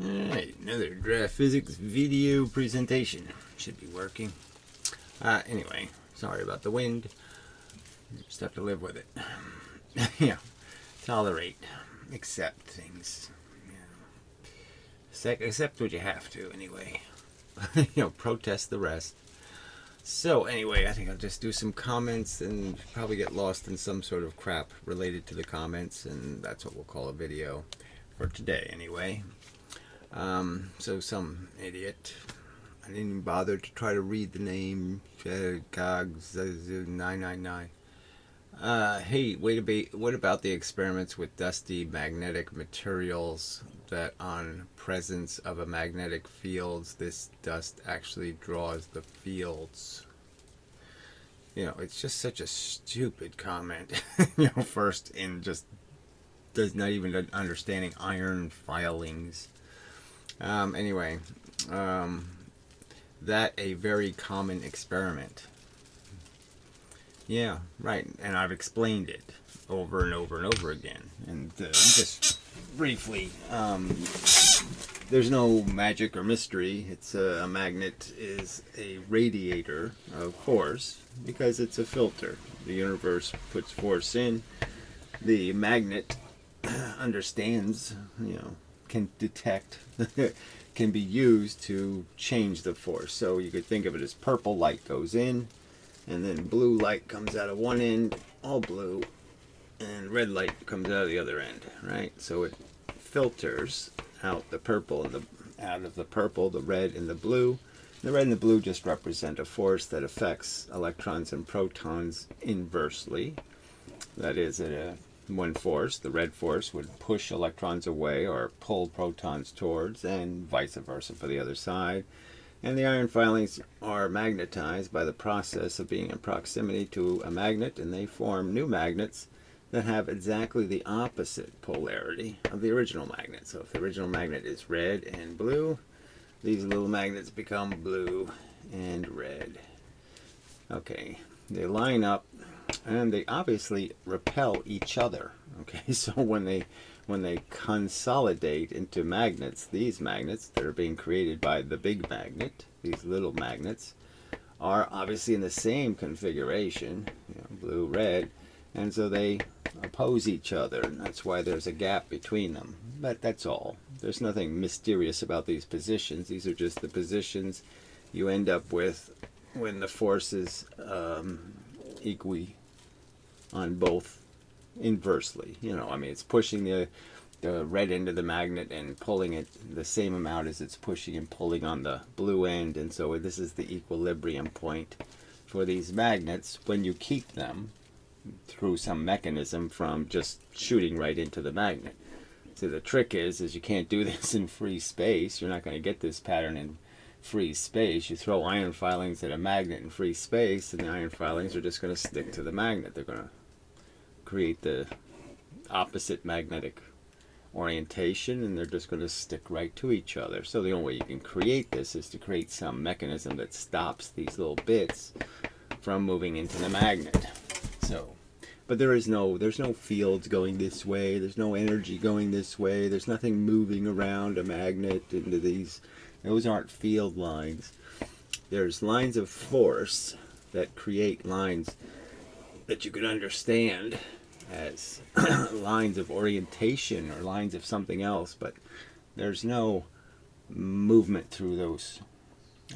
Alright, another draft physics video presentation. Should be working. Anyway, sorry about the wind. Just have to live with it. Yeah, tolerate, accept things. Accept what you have to, anyway. Protest the rest. So, anyway, I think I'll just do some comments and probably get lost in some sort of crap related to the comments, and that's what we'll call a video for today, anyway. So some idiot, I didn't even bother to try to read the name, Cogs999. Hey, what about the experiments with dusty magnetic materials that on presence of a magnetic fields, this dust actually draws the fields? It's just such a stupid comment. First in just does not even understanding iron filings. Anyway, that a very common experiment. Yeah, right. And I've explained it over and over and over again. And just briefly, there's no magic or mystery. It's a magnet is a radiator of force because it's a filter. The universe puts force in. The magnet understands, can detect, can be used to change the force. So you could think of it as purple light goes in, and then blue light comes out of one end, all blue, and red light comes out of the other end, right? So it filters out the purple and out of the purple, the red and the blue. The red and the blue just represent a force that affects electrons and protons inversely. That is, one force, the red force, would push electrons away or pull protons towards, and vice versa for the other side. And the iron filings are magnetized by the process of being in proximity to a magnet, and they form new magnets that have exactly the opposite polarity of the original magnet. So if the original magnet is red and blue, these little magnets become blue and red. Okay, they line up and they obviously repel each other. Okay, so when they consolidate into magnets, these magnets that are being created by the big magnet, these little magnets, are obviously in the same configuration, blue, red, and so they oppose each other, and that's why there's a gap between them. But that's all. There's nothing mysterious about these positions. These are just the positions you end up with when the force is equi on both inversely. It's pushing the red end of the magnet and pulling it the same amount as it's pushing and pulling on the blue end, and so this is the equilibrium point for these magnets when you keep them through some mechanism from just shooting right into the magnet. So the trick is you can't do this in free space. You're not going to get this pattern in free space. You throw iron filings at a magnet in free space, and the iron filings are just going to stick to the magnet. They're going to create the opposite magnetic orientation, and they're just going to stick right to each other. So the only way you can create this is to create some mechanism that stops these little bits from moving into the magnet. But there's no fields going this way, there's no energy going this way, there's nothing moving around a magnet into these. Those aren't field lines. There's lines of force that create lines that you could understand as lines of orientation or lines of something else, but there's no movement through those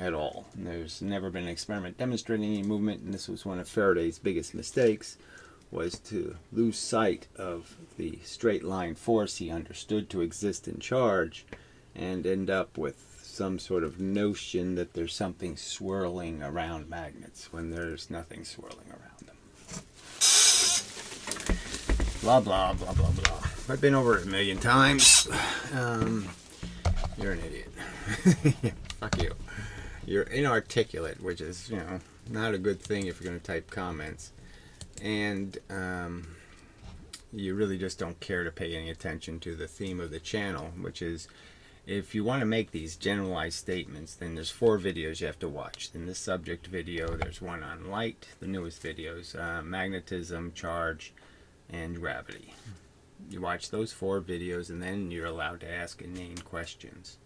at all. There's never been an experiment demonstrating any movement, and this was one of Faraday's biggest mistakes, was to lose sight of the straight line force he understood to exist in charge and end up with some sort of notion that there's something swirling around magnets when there's nothing swirling around them. Blah, blah, blah, blah, blah. I've been over it a million times. You're an idiot. Fuck you. You're inarticulate, which is, not a good thing if you're going to type comments. And you really just don't care to pay any attention to the theme of the channel, which is, if you want to make these generalized statements, then there's 4 videos you have to watch. In this subject video, there's one on light, the newest videos, magnetism, charge, and gravity. You watch those 4 videos, and then you're allowed to ask inane questions.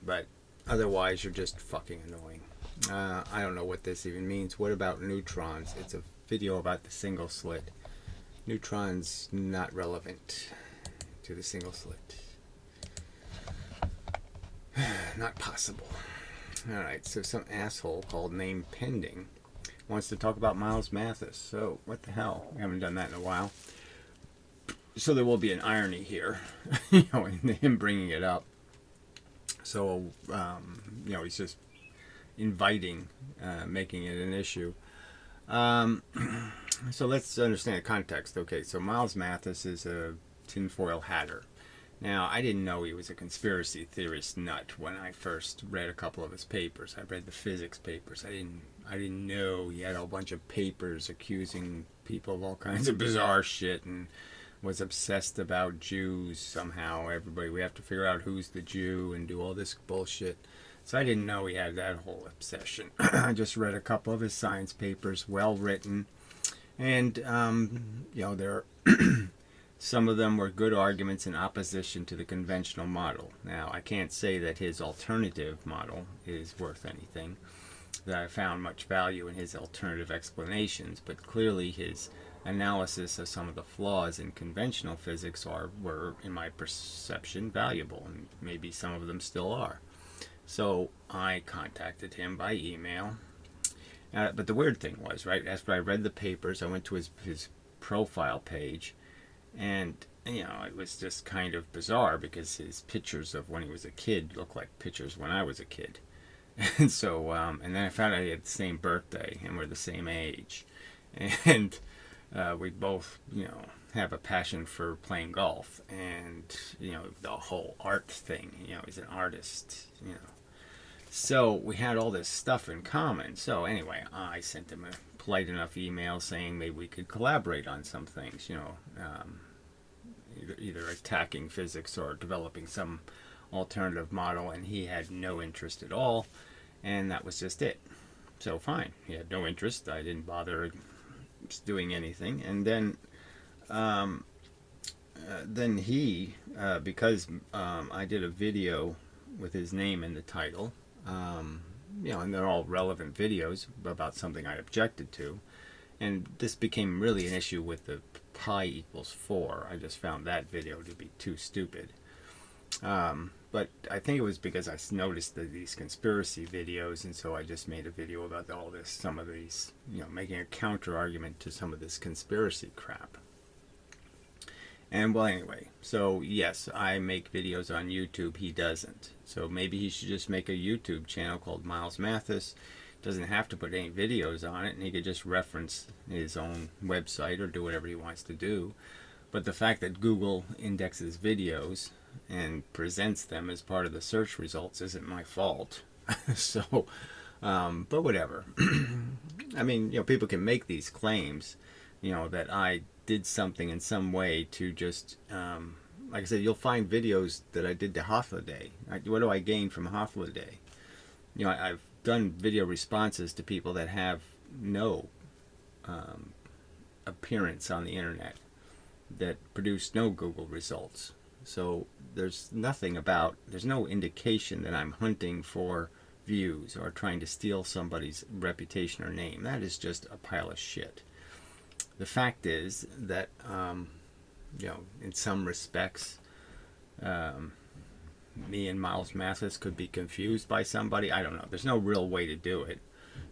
But otherwise, you're just fucking annoying. I don't know what this even means. What about neutrons? It's a video about the single slit. Neutrons not relevant to the single slit. Not possible. Alright, so some asshole called Name Pending wants to talk about Miles Mathis. So, what the hell? We haven't done that in a while. So there will be an irony here, in him bringing it up. So, he's just inviting, making it an issue. So let's understand the context. Okay, so Miles Mathis is a tinfoil hatter. Now, I didn't know he was a conspiracy theorist nut when I first read a couple of his papers. I read the physics papers. I didn't know he had a bunch of papers accusing people of all kinds of bizarre shit and was obsessed about Jews somehow. Everybody, we have to figure out who's the Jew and do all this bullshit. So I didn't know he had that whole obsession. I just read a couple of his science papers, well written. And, there some of them were good arguments in opposition to the conventional model. Now, I can't say that his alternative model is worth anything, that I found much value in his alternative explanations, but clearly his analysis of some of the flaws in conventional physics were, in my perception, valuable, and maybe some of them still are. So I contacted him by email. But the weird thing was, right, after I read the papers, I went to his profile page, and, it was just kind of bizarre because his pictures of when he was a kid look like pictures when I was a kid. And so, and then I found out he had the same birthday and we're the same age. And we both, have a passion for playing golf and, the whole art thing, he's an artist, So we had all this stuff in common. So anyway, I sent him a polite enough email saying maybe we could collaborate on some things, either attacking physics or developing some alternative model, and he had no interest at all, and that was just it. So fine, he had no interest. I didn't bother doing anything, and then he, because I did a video with his name in the title, and they're all relevant videos about something I objected to, and this became really an issue with the pi equals 4. I just found that video to be too stupid. But I think it was because I noticed these conspiracy videos, and so I just made a video about all this, some of these, making a counter argument to some of this conspiracy crap. And well, anyway, so yes, I make videos on YouTube, he doesn't. So maybe he should just make a YouTube channel called Miles Mathis. Doesn't have to put any videos on it, and he could just reference his own website or do whatever he wants to do. But the fact that Google indexes videos and presents them as part of the search results isn't my fault. So, but whatever. I mean, people can make these claims, that I did something in some way to just, like I said, you'll find videos that I did to Hafla Day. What do I gain from Hafla Day? I've done video responses to people that have no appearance on the internet, that produce no Google results. So there's no indication that I'm hunting for views or trying to steal somebody's reputation or name. That is just a pile of shit. The fact is that, in some respects, me and Miles Mathis could be confused by somebody. I don't know. There's no real way to do it.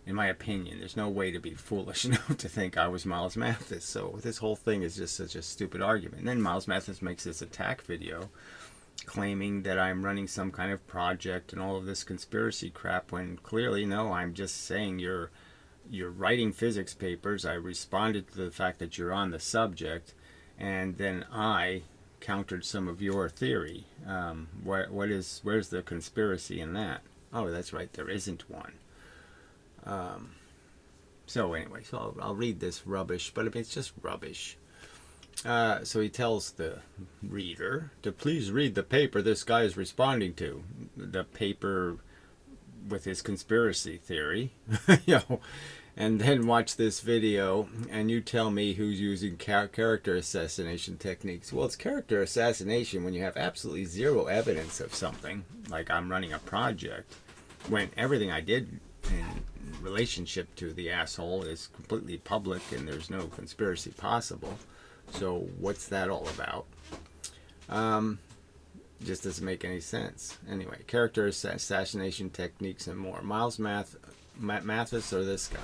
In my opinion, there's no way to be foolish enough to think I was Miles Mathis. So this whole thing is just such a stupid argument. And then Miles Mathis makes this attack video claiming that I'm running some kind of project and all of this conspiracy crap, when clearly, no, I'm just saying you're writing physics papers. I responded to the fact that you're on the subject, and then I countered some of your theory. Where's the conspiracy in that? Oh, that's right, there isn't one. So anyway, so I'll read this rubbish, but I mean, it's just rubbish. So he tells the reader to please read the paper this guy is responding to. The paper with his conspiracy theory, and then watch this video and you tell me who's using character assassination techniques. Well, it's character assassination when you have absolutely zero evidence of something, like I'm running a project, when everything I did in relationship to the asshole is completely public and there's no conspiracy possible. So what's that all about? Just doesn't make any sense. Anyway, character assassination techniques and more. Miles Mathis or this guy?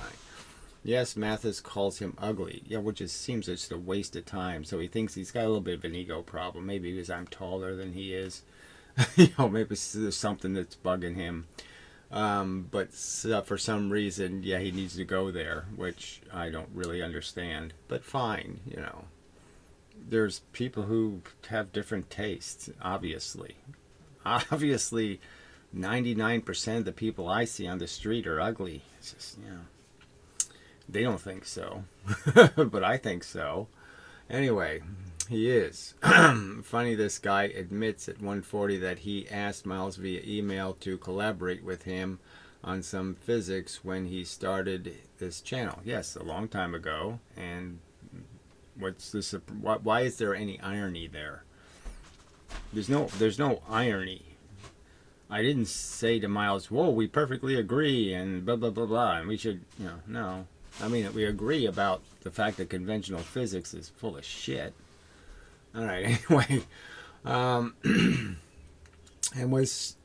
Yes, Mathis calls him ugly. Yeah, which just seems just a waste of time. So he thinks he's got a little bit of an ego problem. Maybe because I'm taller than he is. Maybe there's something that's bugging him. But for some reason, yeah, he needs to go there, which I don't really understand. But fine, There's people who have different tastes, obviously. Obviously, 99% of the people I see on the street are ugly. It's just, they don't think so. But I think so. Anyway, he is. Funny, this guy admits at 1:40 that he asked Myles via email to collaborate with him on some physics when he started this channel. Yes, a long time ago. And what's this? Why is there any irony there? There's no irony. I didn't say to Myles, "Whoa, we perfectly agree," and blah blah blah blah, and we should, no. I mean, we agree about the fact that conventional physics is full of shit. All right, anyway, and was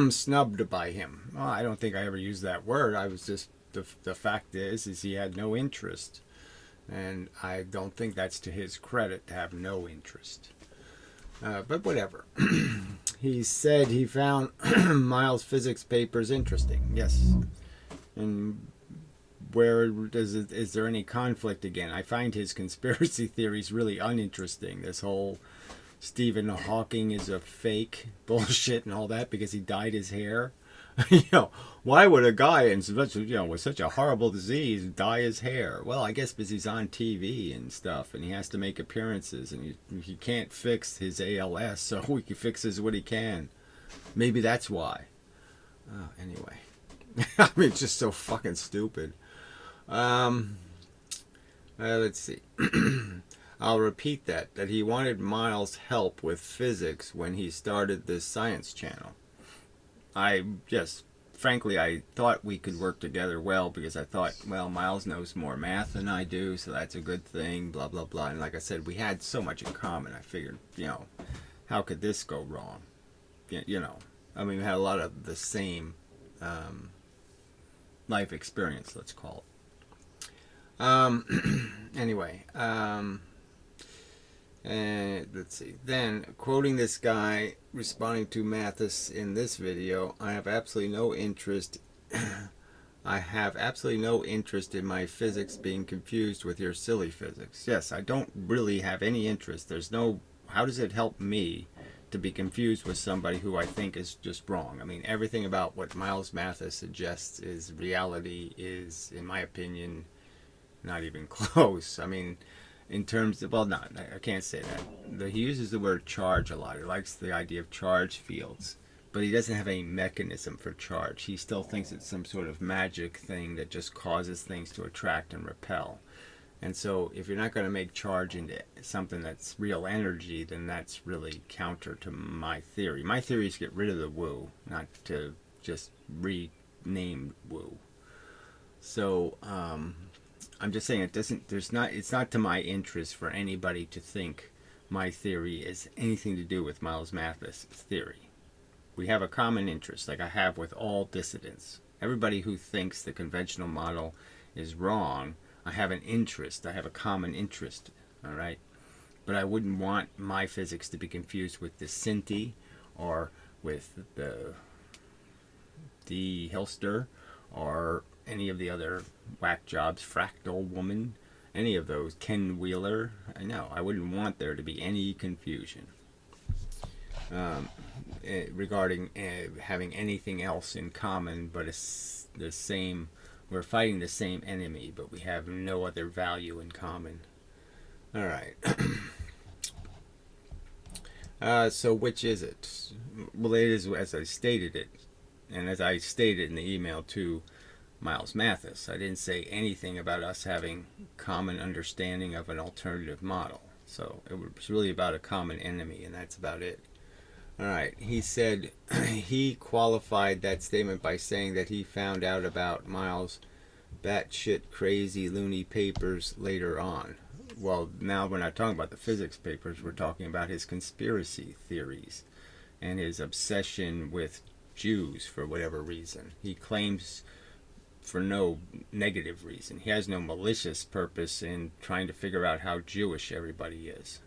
snubbed by him. Well, I don't think I ever used that word. I was just the fact is he had no interest, and I don't think that's to his credit to have no interest. But whatever. He said he found Myles' physics papers interesting. Yes, and is there any conflict again? I find his conspiracy theories really uninteresting. This whole Stephen Hawking is a fake bullshit and all that because he dyed his hair. Why would a guy in such with such a horrible disease dye his hair? Well, I guess because he's on TV and stuff, and he has to make appearances, and he can't fix his ALS, so he fixes what he can. Maybe that's why. Anyway, I mean, it's just so fucking stupid. Let's see. I'll repeat that he wanted Myles' help with physics when he started this science channel. Frankly, I thought we could work together well because I thought, well, Myles knows more math than I do, so that's a good thing, blah, blah, blah. And like I said, we had so much in common. I figured, how could this go wrong? I mean, we had a lot of the same life experience, let's call it. Anyway, and let's see. Then, quoting this guy responding to Mathis in this video, I have absolutely no interest. I have absolutely no interest in my physics being confused with your silly physics. Yes, I don't really have any interest. There's no. How does it help me to be confused with somebody who I think is just wrong? I mean, everything about what Miles Mathis suggests is reality is, in my opinion, not even close. I mean, in terms of, well, no, I can't say that. He uses the word charge a lot. He likes the idea of charge fields, but he doesn't have any mechanism for charge. He still thinks it's some sort of magic thing that just causes things to attract and repel. And so if you're not going to make charge into something that's real energy, then that's really counter to my theory. My theory is to get rid of the woo, not to just rename woo. So, I'm just saying it's not to my interest for anybody to think my theory is anything to do with Miles Mathis' theory. We have a common interest, like I have with all dissidents. Everybody who thinks the conventional model is wrong, I have an interest. I have a common interest, all right? But I wouldn't want my physics to be confused with the Sinti or with the Hilster or any of the other whack jobs, Fractal Woman, any of those, Ken Wheeler. I know, I wouldn't want there to be any confusion regarding having anything else in common but the same. We're fighting the same enemy, but we have no other value in common. All right. So which is it? Well, it is as I stated it, and as I stated in the email to Miles Mathis. I didn't say anything about us having common understanding of an alternative model. So it was really about a common enemy, and that's about it. All right. He said he qualified that statement by saying that he found out about Miles' batshit crazy loony papers later on. Well, now we're not talking about the physics papers. We're talking about his conspiracy theories and his obsession with Jews for whatever reason. He claims for no negative reason. He has no malicious purpose in trying to figure out how Jewish everybody is.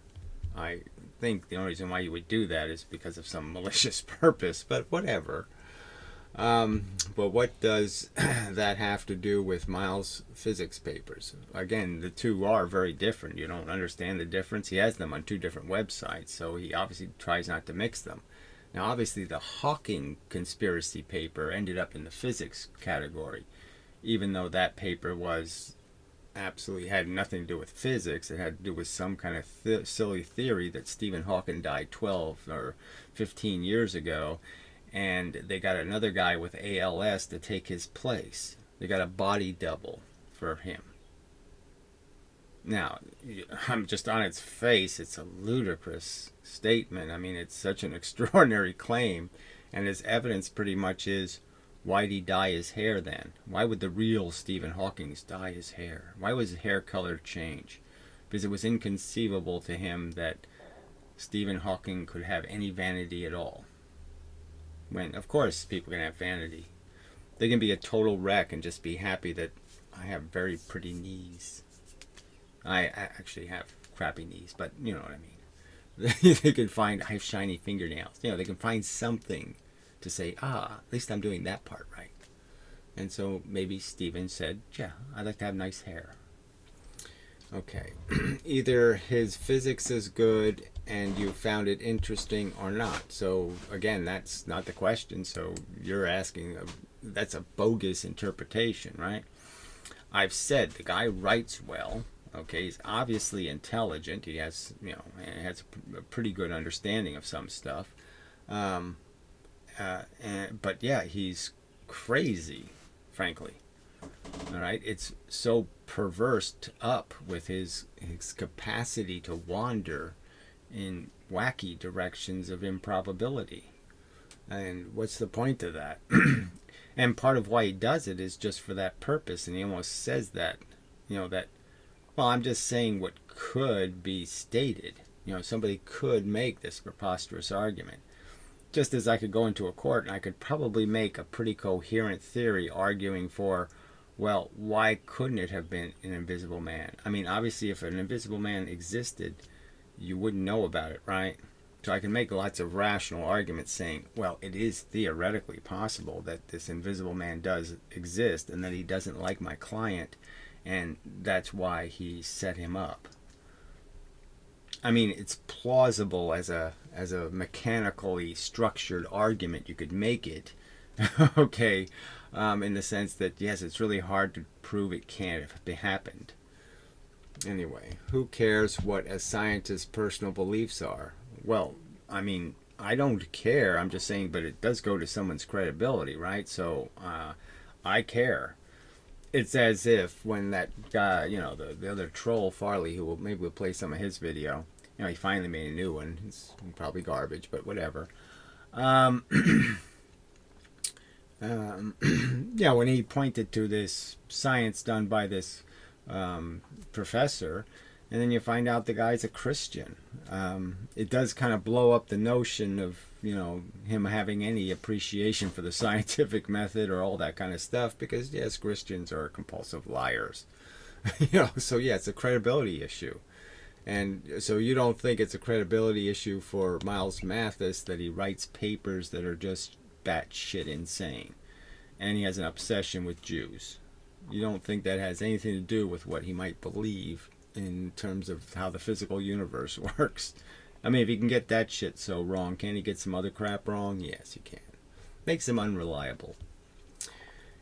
I think the only reason why you would do that is because of some malicious purpose, but whatever. But what does that have to do with Miles' physics papers? Again, the two are very different. You don't understand the difference. He has them on two different websites, so he obviously tries not to mix them. Now, obviously, the Hawking conspiracy paper ended up in the physics category, even though that paper was absolutely had nothing to do with physics. It had to do with some kind of silly theory that Stephen Hawking died 12 or 15 years ago, and they got another guy with ALS to take his place. They got a body double for him. Now, I'm just on its face, it's a ludicrous statement. I mean, it's such an extraordinary claim, and his evidence pretty much is, why'd he dye his hair then? Why would the real Stephen Hawking dye his hair? Why was his hair color change? Because it was inconceivable to him that Stephen Hawking could have any vanity at all. When, of course, people can have vanity. They can be a total wreck and just be happy that I have very pretty knees. I actually have crappy knees, but you know what I mean. They can find, I have shiny fingernails. You know, they can find something to say, at least I'm doing that part right. And so maybe Stephen said, yeah, I'd like to have nice hair. Okay. Either his physics is good and you found it interesting or not. So again, that's not the question. So you're asking, that's a bogus interpretation, right? I've said the guy writes well. Okay, he's obviously intelligent. He has, has a pretty good understanding of some stuff. But yeah, he's crazy, frankly. All right, it's so perversed up with his capacity to wander in wacky directions of improbability. And what's the point of that? And part of why he does it is just for that purpose. And he almost says that, well, I'm just saying what could be stated. Somebody could make this preposterous argument. Just as I could go into a court and I could probably make a pretty coherent theory arguing for, well, why couldn't it have been an invisible man? I mean, obviously, if an invisible man existed, you wouldn't know about it, right? So I can make lots of rational arguments saying, well, it is theoretically possible that this invisible man does exist and that he doesn't like my client, and that's why he set him up. I mean, it's plausible as a mechanically structured argument. You could make it, okay, in the sense that, yes, it's really hard to prove it can't have happened. Anyway, who cares what a scientist's personal beliefs are? Well, I mean, I don't care. I'm just saying, but it does go to someone's credibility, right? So I care. It's as if when that guy, the other troll, Farley, who maybe we'll play some of his video, he finally made a new one. It's probably garbage, but whatever. Yeah, when he pointed to this science done by this professor, and then you find out the guy's a Christian. It does kind of blow up the notion of, him having any appreciation for the scientific method or all that kind of stuff, because, yes, Christians are compulsive liars. So, yeah, it's a credibility issue. And so you don't think it's a credibility issue for Miles Mathis that he writes papers that are just batshit insane, and he has an obsession with Jews. You don't think that has anything to do with what he might believe in terms of how the physical universe works. I mean, if he can get that shit so wrong, can he get some other crap wrong? Yes, he can. Makes him unreliable.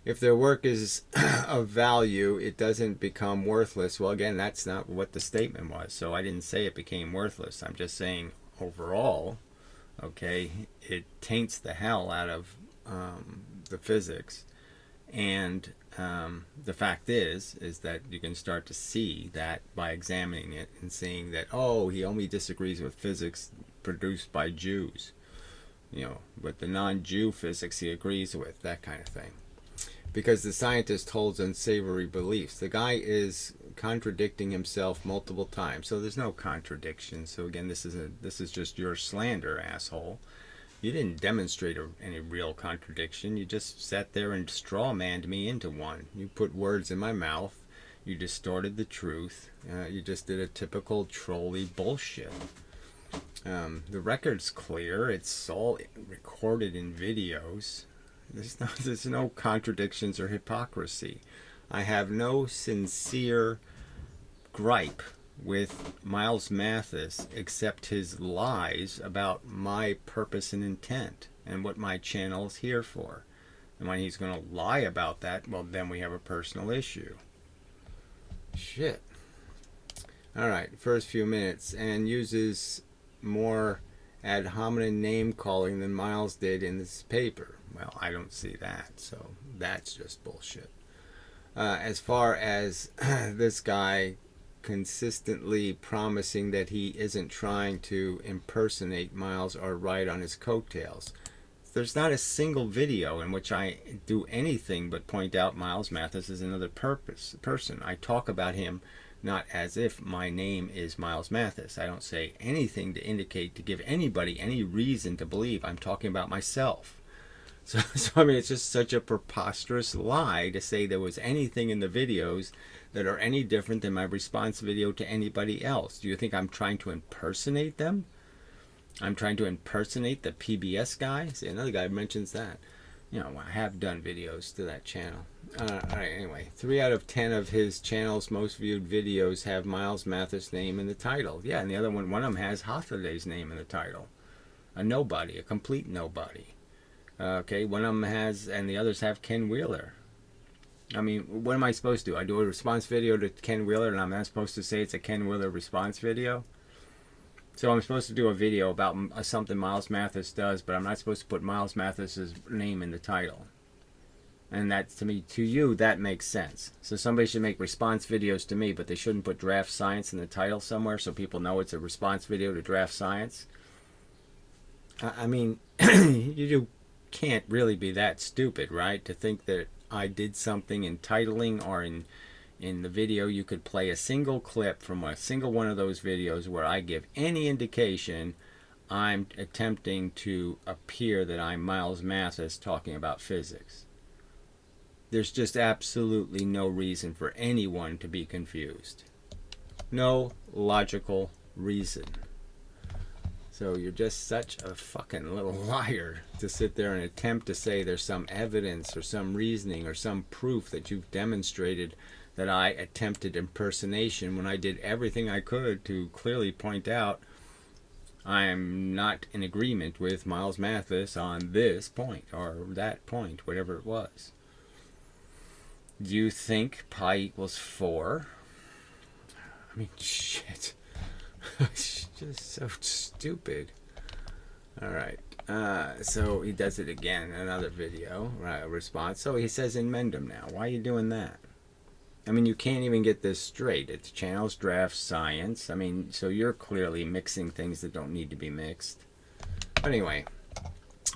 If their work is of value, it doesn't become worthless. Well, again, that's not what the statement was. So I didn't say it became worthless. I'm just saying overall, okay, it taints the hell out of the physics. And the fact is that you can start to see that by examining it and seeing that, oh, he only disagrees with physics produced by Jews. But the non-Jew physics he agrees with, that kind of thing. Because the scientist holds unsavory beliefs. The guy is contradicting himself multiple times, so there's no contradiction. So again, this is just your slander, asshole. You didn't demonstrate any real contradiction. You just sat there and straw-manned me into one. You put words in my mouth. You distorted the truth. You just did a typical trolley bullshit. The record's clear. It's all recorded in videos. There's no contradictions or hypocrisy. I have no sincere gripe with Miles Mathis except his lies about my purpose and intent and what my channel is here for. And when he's going to lie about that, well, then we have a personal issue. Shit. Alright, first few minutes. And uses more ad hominem name calling than Miles did in this paper. Well, I don't see that, so that's just bullshit. As far as this guy consistently promising that he isn't trying to impersonate Miles or ride on his coattails, there's not a single video in which I do anything but point out Miles Mathis is another person. I talk about him not as if my name is Miles Mathis. I don't say anything to indicate, to give anybody any reason to believe I'm talking about myself. So I mean, it's just such a preposterous lie to say there was anything in the videos that are any different than my response video to anybody else. Do you think I'm trying to impersonate them? I'm trying to impersonate the PBS guy? See, another guy mentions that. I have done videos to that channel. Alright, anyway. 3 out of 10 of his channel's most viewed videos have Miles Mathis' name in the title. Yeah, and the other one of them has Hafideh's name in the title. A nobody, a complete nobody. Okay, one of them has, and the others have Ken Wheeler. I mean, what am I supposed to do? I do a response video to Ken Wheeler, and I'm not supposed to say it's a Ken Wheeler response video? So I'm supposed to do a video about something Miles Mathis does, but I'm not supposed to put Miles Mathis' name in the title. And that, to me, to you, that makes sense. So somebody should make response videos to me, but they shouldn't put DraftScience in the title somewhere so people know it's a response video to DraftScience. I mean, you can't really be that stupid, right? To think that I did something in titling or in the video. You could play a single clip from a single one of those videos where I give any indication I'm attempting to appear that I'm Miles Mathis talking about physics. There's just absolutely no reason for anyone to be confused. No logical reason. So you're just such a fucking little liar to sit there and attempt to say there's some evidence or some reasoning or some proof that you've demonstrated that I attempted impersonation when I did everything I could to clearly point out I am not in agreement with Miles Mathis on this point or that point, whatever it was. Do you think pi equals 4? I mean, shit. It's just so stupid. Alright. So he does it again. Another video. Right, response. So he says in Mendham now. Why are you doing that? I mean, you can't even get this straight. It's channel's DraftScience. I mean, so you're clearly mixing things that don't need to be mixed. But anyway,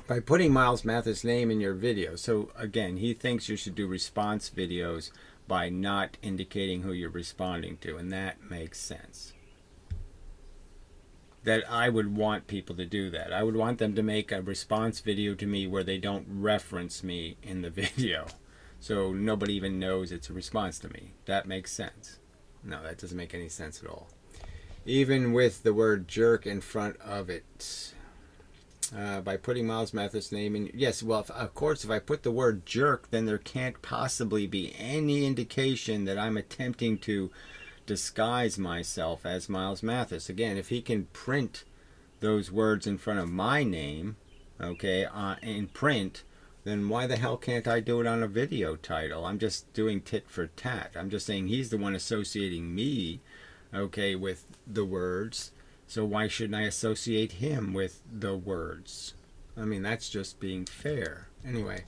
by putting Miles Mathis' name in your video, so again, he thinks you should do response videos by not indicating who you're responding to, and that makes sense. That I would want people to do that. I would want them to make a response video to me where they don't reference me in the video. So nobody even knows it's a response to me. That makes sense. No, that doesn't make any sense at all. Even with the word jerk in front of it. By putting Miles Mathis' name in... Yes, well, of course, if I put the word jerk, then there can't possibly be any indication that I'm attempting to disguise myself as Miles Mathis. Again, if he can print those words in front of my name, okay, in print, then why the hell can't I do it on a video title? I'm just doing tit for tat. I'm just saying he's the one associating me, okay, with the words. So why shouldn't I associate him with the words? I mean, that's just being fair. Anyway,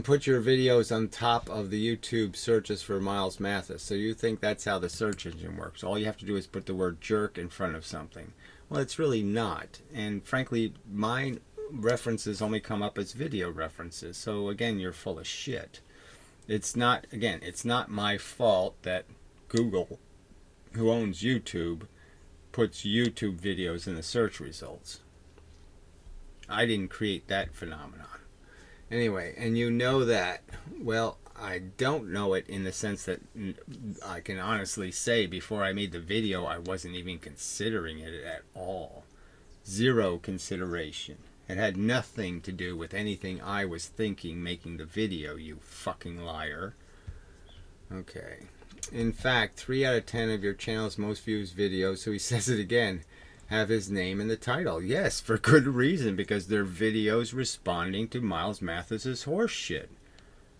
put your videos on top of the YouTube searches for Miles Mathis. So you think that's how the search engine works. All you have to do is put the word jerk in front of something. Well, it's really not. And frankly, my references only come up as video references. So again, you're full of shit. It's not my fault that Google, who owns YouTube, puts YouTube videos in the search results. I didn't create that phenomenon. Anyway, and you know that. Well, I don't know it in the sense that I can honestly say before I made the video, I wasn't even considering it at all. Zero consideration. It had nothing to do with anything I was thinking making the video, you fucking liar. Okay. In fact, 3 out of 10 of your channel's most viewed videos, so he says it again, have his name in the title. Yes, for good reason, because they're videos responding to Miles Mathis's horse shit.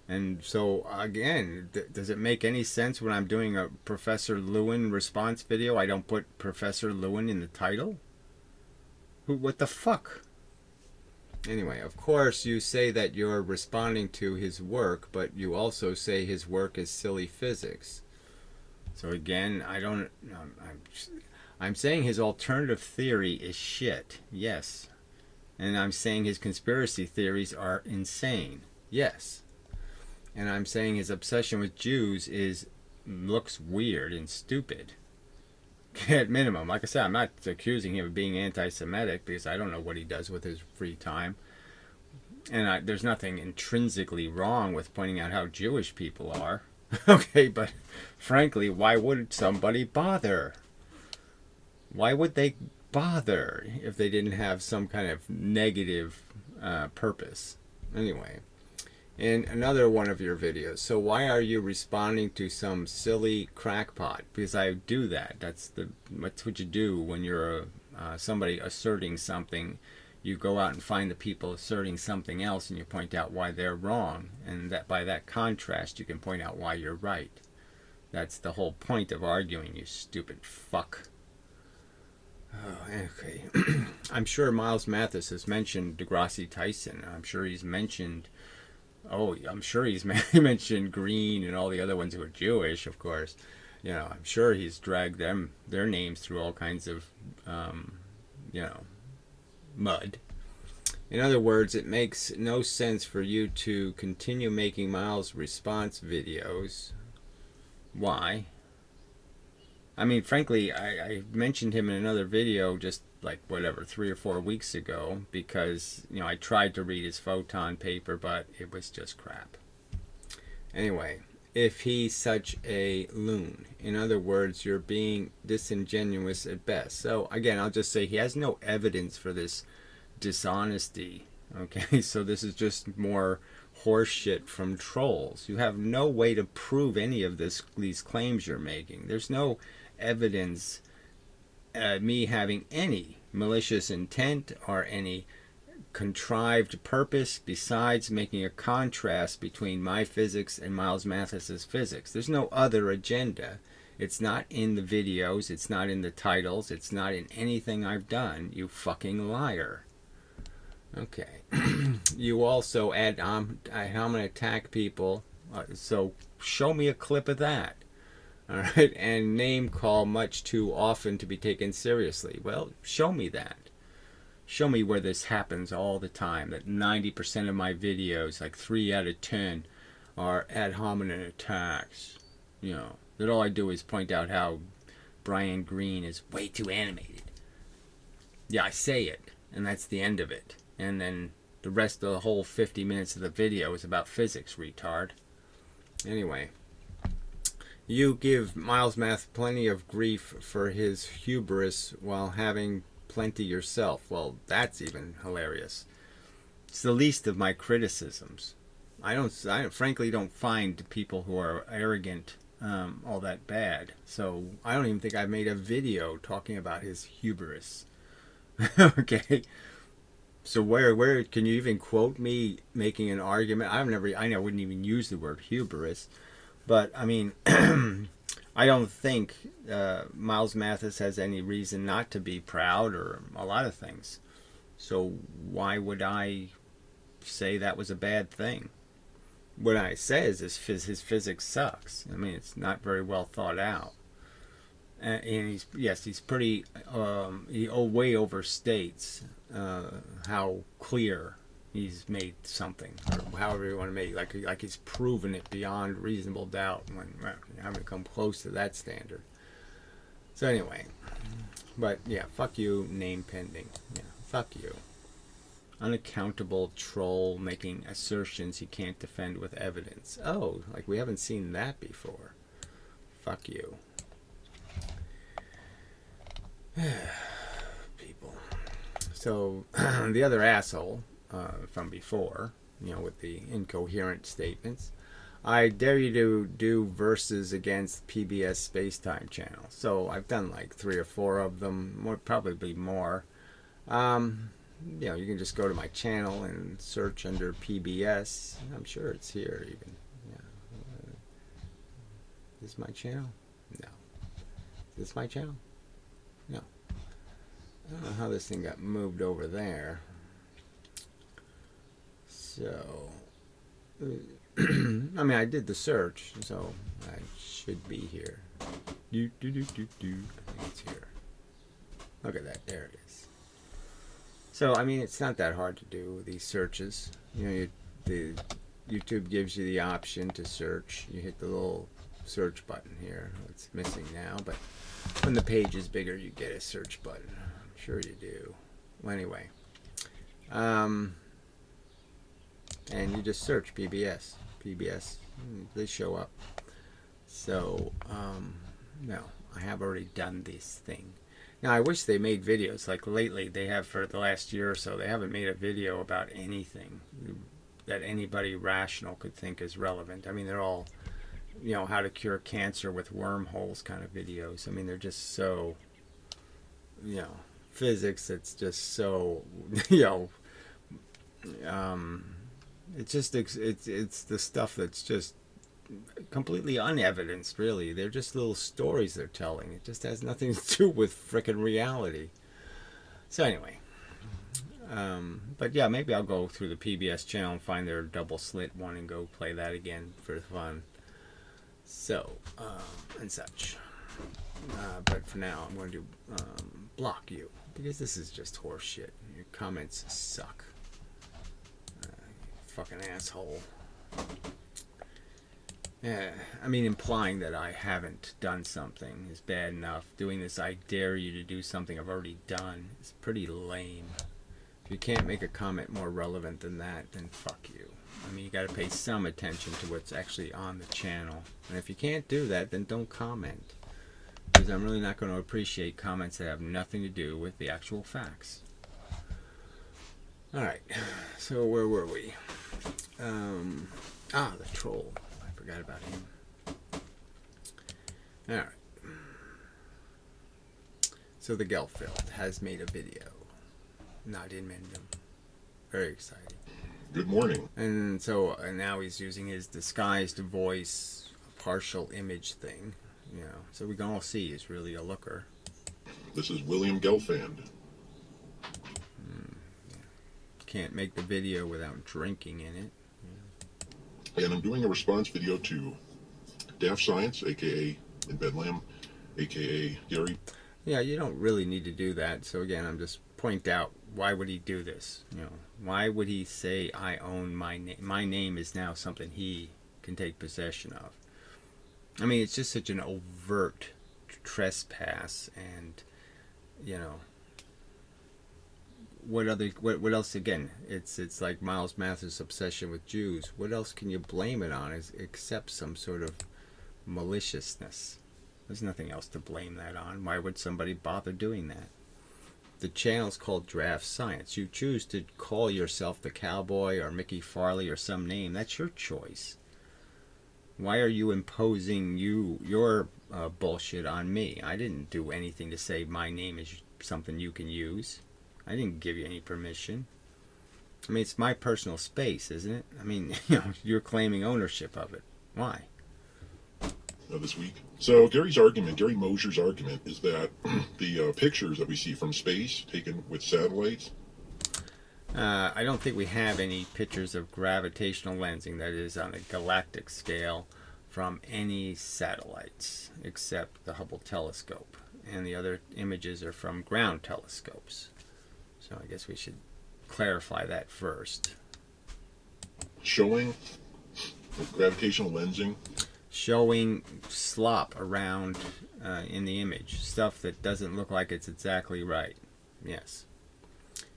And so, again, does it make any sense when I'm doing a Professor Lewin response video, I don't put Professor Lewin in the title? What the fuck? Anyway, of course, you say that you're responding to his work, but you also say his work is silly physics. So again, I'm saying his alternative theory is shit. Yes. And I'm saying his conspiracy theories are insane. Yes. And I'm saying his obsession with Jews looks weird and stupid. At minimum. Like I said, I'm not accusing him of being anti-Semitic because I don't know what he does with his free time. And there's nothing intrinsically wrong with pointing out how Jewish people are. Okay, but frankly, why would somebody bother? Why would they bother if they didn't have some kind of negative purpose? Anyway, in another one of your videos, so why are you responding to some silly crackpot? Because I do that. That's what you do when you're somebody asserting something. You go out and find the people asserting something else and you point out why they're wrong. And that by that contrast, you can point out why you're right. That's the whole point of arguing, you stupid fuck. Oh, okay. I'm sure Miles Mathis has mentioned Degrassi Tyson. I'm sure he's mentioned... I'm sure he's mentioned Green and all the other ones who are Jewish, of course. You know, I'm sure he's dragged their names through all kinds of, mud. In other words, it makes no sense for you to continue making Miles response videos. Why? I mean, frankly, I mentioned him in another video just like, 3 or 4 weeks ago because, I tried to read his photon paper, but it was just crap. Anyway, if he's such a loon, in other words, you're being disingenuous at best. So, again, I'll just say he has no evidence for this dishonesty. Okay, so this is just more horseshit from trolls. You have no way to prove any of these claims you're making. There's no evidence me having any malicious intent or any contrived purpose besides making a contrast between my physics and Miles Mathis's physics. There's no other agenda. It's not in the videos, it's not in the titles, it's not in anything I've done, you fucking liar. Okay. You also add, I'm going to attack people, so show me a clip of that. All right, and name call much too often to be taken seriously. Well, show me that. Show me where this happens all the time, that 90% of my videos, like 3 out of 10, are ad hominem attacks. That all I do is point out how Brian Greene is way too animated. Yeah, I say it, and that's the end of it. And then the rest of the whole 50 minutes of the video is about physics, retard. Anyway. You give Miles Math plenty of grief for his hubris while having plenty yourself. Well, that's even hilarious. It's the least of my criticisms. I frankly don't find people who are arrogant all that bad. So I don't even think I've made a video talking about his hubris. Okay. So where can you even quote me making an argument? I wouldn't even use the word hubris. But, I mean, I don't think Miles Mathis has any reason not to be proud or a lot of things. So why would I say that was a bad thing? what I say is his physics sucks. I mean, it's not very well thought out. And he's pretty, he way overstates how clear he's made something, or however you want to make it, like he's proven it beyond reasonable doubt when you haven't come close to that standard. So anyway, but yeah, fuck you, name pending. Yeah, fuck you. Unaccountable troll making assertions he can't defend with evidence. Oh, like we haven't seen that before. Fuck you. People. So the other asshole from before, with the incoherent statements, I dare you to do verses against PBS Spacetime channel. So I've done like 3 or 4 of them, probably more. You can just go to my channel and search under PBS. I'm sure it's here even. Yeah. Is this my channel? No. Is this my channel? No. I don't know how this thing got moved over there. So, I mean, I did the search, so I should be here. I think it's here. Look at that. There it is. So, I mean, it's not that hard to do these searches. The YouTube gives you the option to search. You hit the little search button here. It's missing now, but when the page is bigger, you get a search button. I'm sure you do. Well, anyway. And you just search PBS. They show up. So, no, I have already done this thing. Now, I wish they made videos. Like lately, they have for the last year or so, they haven't made a video about anything that anybody rational could think is relevant. I mean, they're all, how to cure cancer with wormholes kind of videos. I mean, they're just so, physics that's just so, it's the stuff that's just completely unevidenced, really. They're just little stories they're telling. It just has nothing to do with frickin' reality. So anyway, but yeah, maybe I'll go through the PBS channel and find their double slit one and go play that again for fun. So, and such. But for now, I'm going to block you, because this is just horse shit. Your comments suck. You fucking asshole. Yeah, I mean, implying that I haven't done something is bad enough. Doing this, I dare you to do something I've already done, is pretty lame. If you can't make a comment more relevant than that, then fuck you. I mean, you gotta pay some attention to what's actually on the channel. And if you can't do that, then don't comment. Because I'm really not going to appreciate comments that have nothing to do with the actual facts. Alright, so where were we? The troll. Forgot about him. Alright. So the Gelfeld has made a video. Not in Mendham. Very exciting. Good morning. And so now he's using his disguised voice, partial image thing. So we can all see he's really a looker. This is William Gelfand. Can't make the video without drinking in it. And I'm doing a response video to DraftScience, aka in Bedlam, aka Gary. Yeah, you don't really need to do that. So again, I'm just point out, why would he do this? Why would he say I own my name? My name is now something he can take possession of. I mean, it's just such an overt trespass, and what else? Again, it's like Miles Mathis' obsession with Jews. What else can you blame it on except some sort of maliciousness? There's nothing else to blame that on. Why would somebody bother doing that? The channel's called DraftScience. You choose to call yourself the Cowboy or Mickey Farley or some name. That's your choice. Why are you imposing your bullshit on me? I didn't do anything to say my name is something you can use. I didn't give you any permission. I mean, it's my personal space, isn't it? I mean, you're claiming ownership of it. Why? This week. So Gary Mosier's argument is that the pictures that we see from space taken with satellites I don't think we have any pictures of gravitational lensing, that is on a galactic scale, from any satellites except the Hubble telescope. And the other images are from ground telescopes. So I guess we should clarify that first. Showing gravitational lensing? Showing slop around in the image. Stuff that doesn't look like it's exactly right. Yes.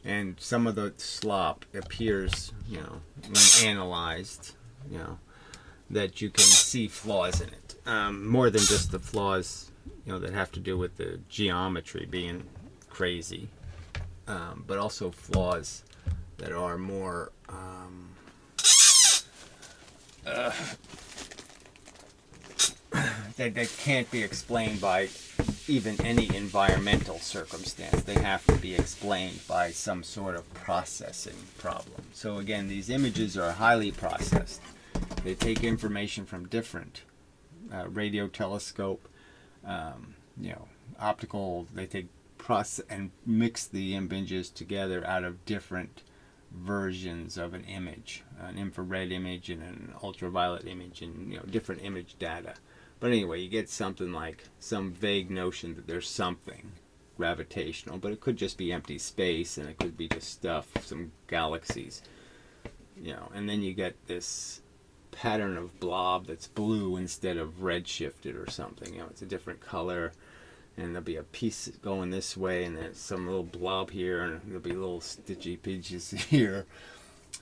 And some of the slop appears, when analyzed, that you can see flaws in it. More than just the flaws, that have to do with the geometry being crazy, but also flaws that are more that can't be explained by even any environmental circumstance. They have to be explained by some sort of processing problem. So again, these images are highly processed. They take information from different radio telescope, optical. They take process and mix the images together out of different versions of an image, an infrared image and an ultraviolet image, and different image data. But anyway, you get something like some vague notion that there's something gravitational, but it could just be empty space, and it could be just stuff, some galaxies, and then you get this pattern of blob that's blue instead of red shifted or something. It's a different color, and there'll be a piece going this way, and then some little blob here, and there'll be little stitchy pieces here.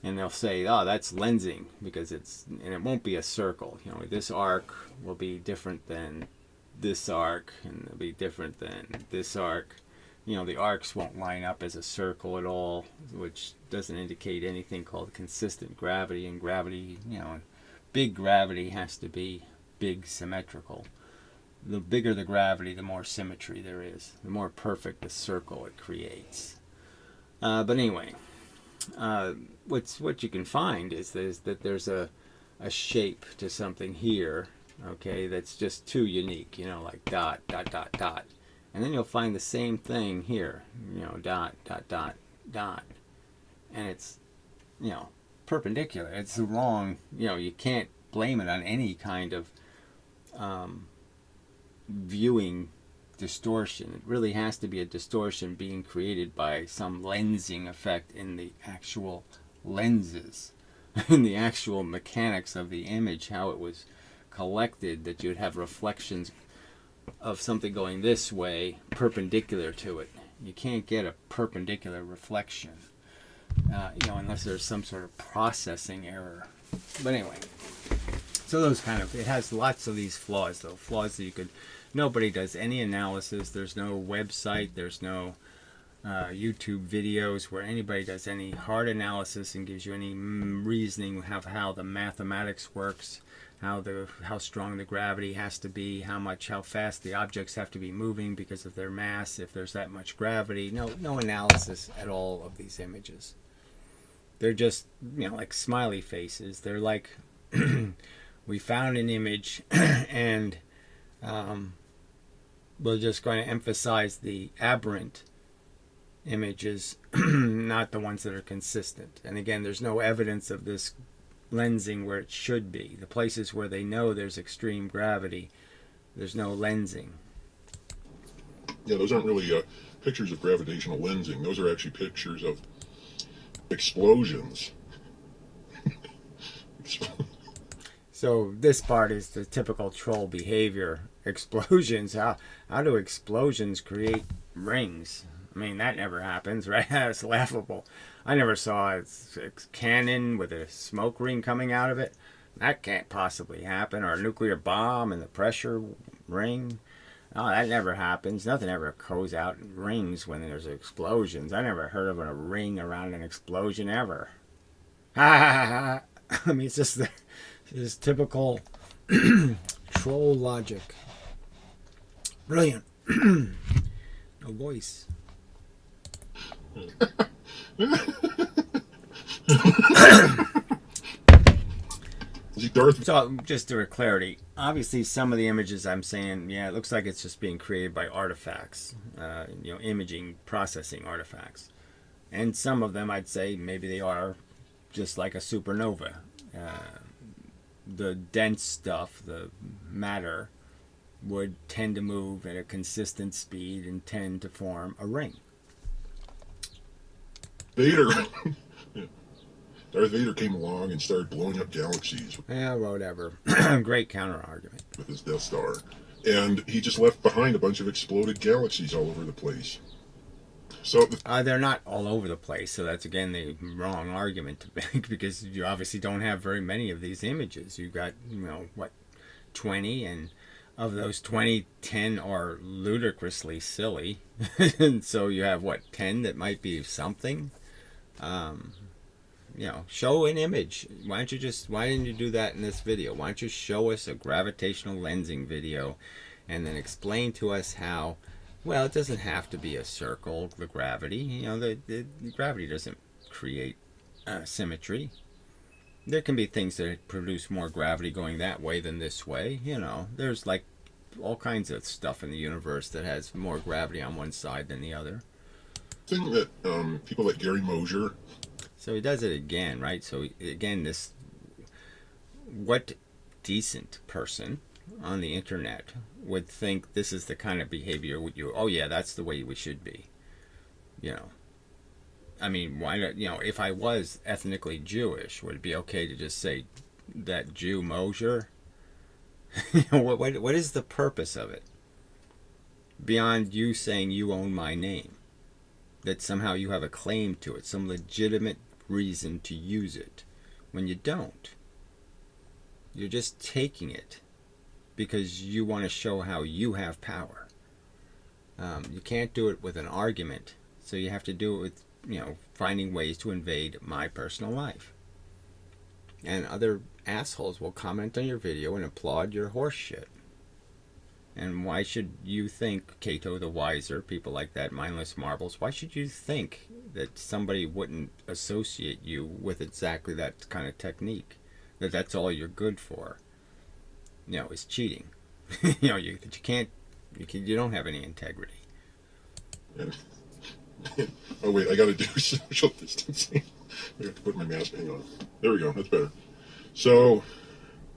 And they'll say, oh, that's lensing, because and it won't be a circle. This arc will be different than this arc, and it'll be different than this arc. The arcs won't line up as a circle at all, which doesn't indicate anything called consistent gravity. And gravity, big gravity has to be big symmetrical. The bigger the gravity, the more symmetry there is, the more perfect the circle it creates. But anyway, what you can find is that there's a shape to something here, okay, that's just too unique, like dot, dot, dot, dot. And then you'll find the same thing here, dot, dot, dot, dot. And it's, perpendicular. It's the wrong, you can't blame it on any kind of viewing distortion. It really has to be a distortion being created by some lensing effect in the actual lenses, in the actual mechanics of the image, how it was collected, that you'd have reflections of something going this way perpendicular to it. You can't get a perpendicular reflection, unless there's some sort of processing error. But anyway, so it has lots of these flaws, though. Flaws that nobody does any analysis. There's no website, there's no YouTube videos where anybody does any hard analysis and gives you any reasoning of how the mathematics works, how strong the gravity has to be, how fast the objects have to be moving because of their mass, if there's that much gravity. No analysis at all of these images. They're just, like smiley faces. They're like, we found an image and we're just going to emphasize the aberrant images, not the ones that are consistent. And again, there's no evidence of this lensing where it should be. The places where they know there's extreme gravity, there's no lensing. Yeah, those aren't really pictures of gravitational lensing. Those are actually pictures of explosions. So this part is the typical troll behavior. Explosions. How do explosions create rings? I mean, that never happens, right? That's laughable. I never saw a cannon with a smoke ring coming out of it. That can't possibly happen. Or a nuclear bomb and the pressure ring. Oh, that never happens. Nothing ever goes out in rings when there's explosions. I never heard of a ring around an explosion ever. Ha ha ha. I mean, it's just this typical troll logic. Brilliant. No voice. So, just for clarity, obviously some of the images I'm saying, it looks like it's just being created by artifacts, imaging, processing artifacts. And some of them, I'd say, maybe they are just like a supernova. The dense stuff, the matter, would tend to move at a consistent speed and tend to form a ring. Vader. Yeah. Darth Vader came along and started blowing up galaxies. Yeah, whatever. Great counter argument. With his Death Star. And he just left behind a bunch of exploded galaxies all over the place. So they're not all over the place, so that's again the wrong argument to make, because you obviously don't have very many of these images. You've got, 20, and of those 20, 10 are ludicrously silly. And so you have, 10 that might be something? Show an image. Why didn't you do that in this video? Why don't you show us a gravitational lensing video and then explain to us how, well, it doesn't have to be a circle, the gravity. The gravity doesn't create symmetry. There can be things that produce more gravity going that way than this way. There's like all kinds of stuff in the universe that has more gravity on one side than the other. Thing that people like Gary Mosier. So he does it again, right? So again, what decent person on the internet would think this is the kind of behavior that's the way we should be. I mean, why not? If I was ethnically Jewish, would it be okay to just say that Jew Mosier? What is the purpose of it? Beyond you saying you own my name, that somehow you have a claim to it, some legitimate reason to use it, when you don't. You're just taking it because you want to show how you have power. You can't do it with an argument, so you have to do it with, finding ways to invade my personal life. And other assholes will comment on your video and applaud your horse shit. And why should you think, Cato the Wiser, people like that, Mindless Marbles, why should you think that somebody wouldn't associate you with exactly that kind of technique? That's all you're good for, is cheating. You don't have any integrity. Oh wait, I gotta do social distancing. I have to put my mask. Hang on. There we go. That's better. So,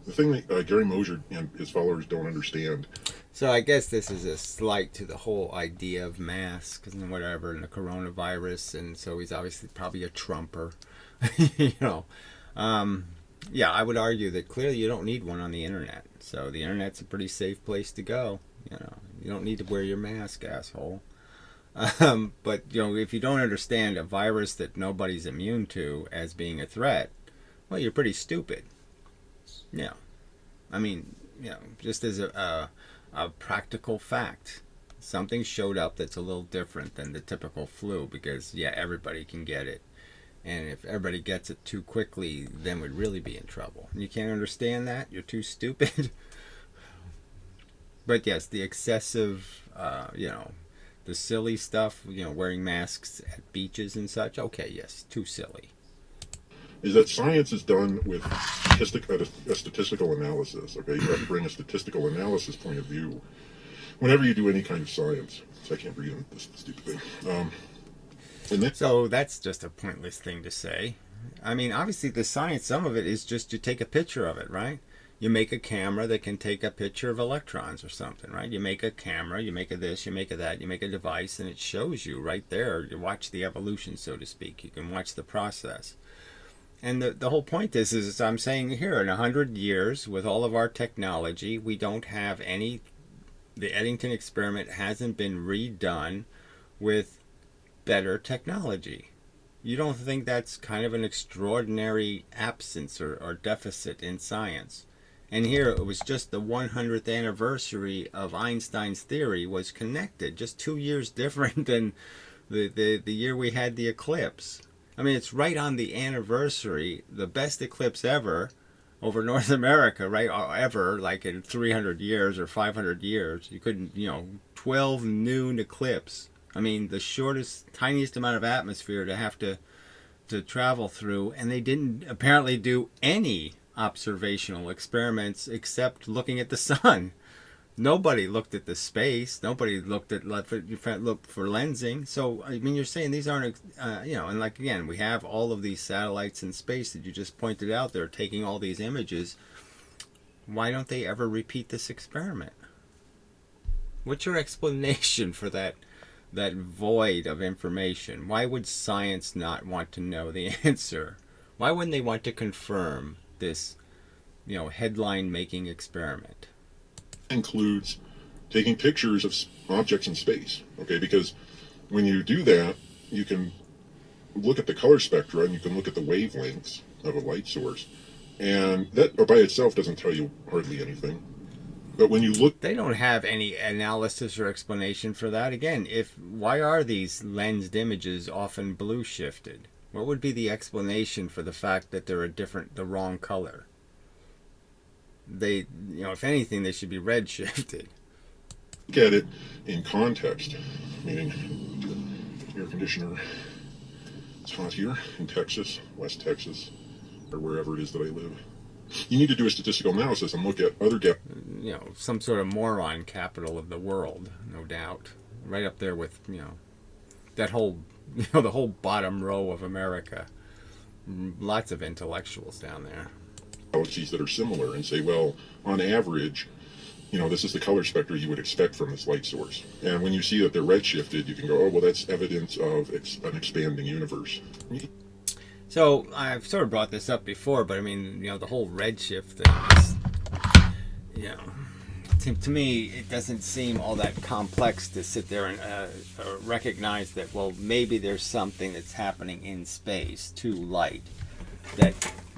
the thing that Gary Mosier and his followers don't understand. So I guess this is a slight to the whole idea of masks and whatever, and the coronavirus, and so he's obviously probably a Trumper. I would argue that clearly you don't need one on the internet. So the internet's a pretty safe place to go. You don't need to wear your mask, asshole. But if you don't understand a virus that nobody's immune to as being a threat, well, you're pretty stupid. I mean, just as a practical fact, something showed up that's a little different than the typical flu, because everybody can get it, and if everybody gets it too quickly, then we'd really be in trouble. You can't understand that? You're too stupid. But yes, the excessive, the silly stuff, wearing masks at beaches and such, okay, yes, too silly. Is that science is done with a statistical analysis, okay? You have to bring a statistical analysis point of view whenever you do any kind of science. So I can't read on this stupid thing. So that's just a pointless thing to say. I mean, obviously the science, some of it is just you take a picture of it, right? You make a camera that can take a picture of electrons or something, right? You make a camera, you make a this, you make a that, you make a device, and it shows you right there. You watch the evolution, so to speak. You can watch the process. And the whole point is I'm saying here, in 100 years, with all of our technology, we don't have any, the Eddington experiment hasn't been redone with better technology. You don't think that's kind of an extraordinary absence or deficit in science? And here it was just the 100th anniversary of Einstein's theory was connected, just 2 years different than the year we had the eclipse. I mean, it's right on the anniversary, the best eclipse ever over North America, right? Ever, like in 300 years or 500 years. You couldn't, 12 noon eclipse. I mean, the shortest, tiniest amount of atmosphere to have to travel through. And they didn't apparently do any observational experiments except looking at the sun. Nobody looked at the space. Nobody looked looked for lensing. So I mean, you're saying these aren't, and like again, we have all of these satellites in space that you just pointed out. They're taking all these images. Why don't they ever repeat this experiment? What's your explanation for that void of information? Why would science not want to know the answer? Why wouldn't they want to confirm this, headline making experiment? Includes taking pictures of objects in space, okay? Because when you do that, you can look at the color spectra and you can look at the wavelengths of a light source. And that by itself doesn't tell you hardly anything. But when you look, they don't have any analysis or explanation for that. Again, why are these lensed images often blue shifted? What would be the explanation for the fact that they're the wrong color? They, if anything, they should be red shifted. Look at it in context, meaning air conditioner. It's hot here in Texas, West Texas, or wherever it is that I live. You need to do a statistical analysis and look at other some sort of moron capital of the world, no doubt. Right up there with, that whole, the whole bottom row of America. Lots of intellectuals down there. Galaxies that are similar and say, well, on average, this is the color spectrum you would expect from this light source. And when you see that they're redshifted, you can go, oh, well, that's evidence of an expanding universe. So I've sort of brought this up before, but I mean, the whole redshift thing is, to me, it doesn't seem all that complex to sit there and recognize that, well, maybe there's something that's happening in space to light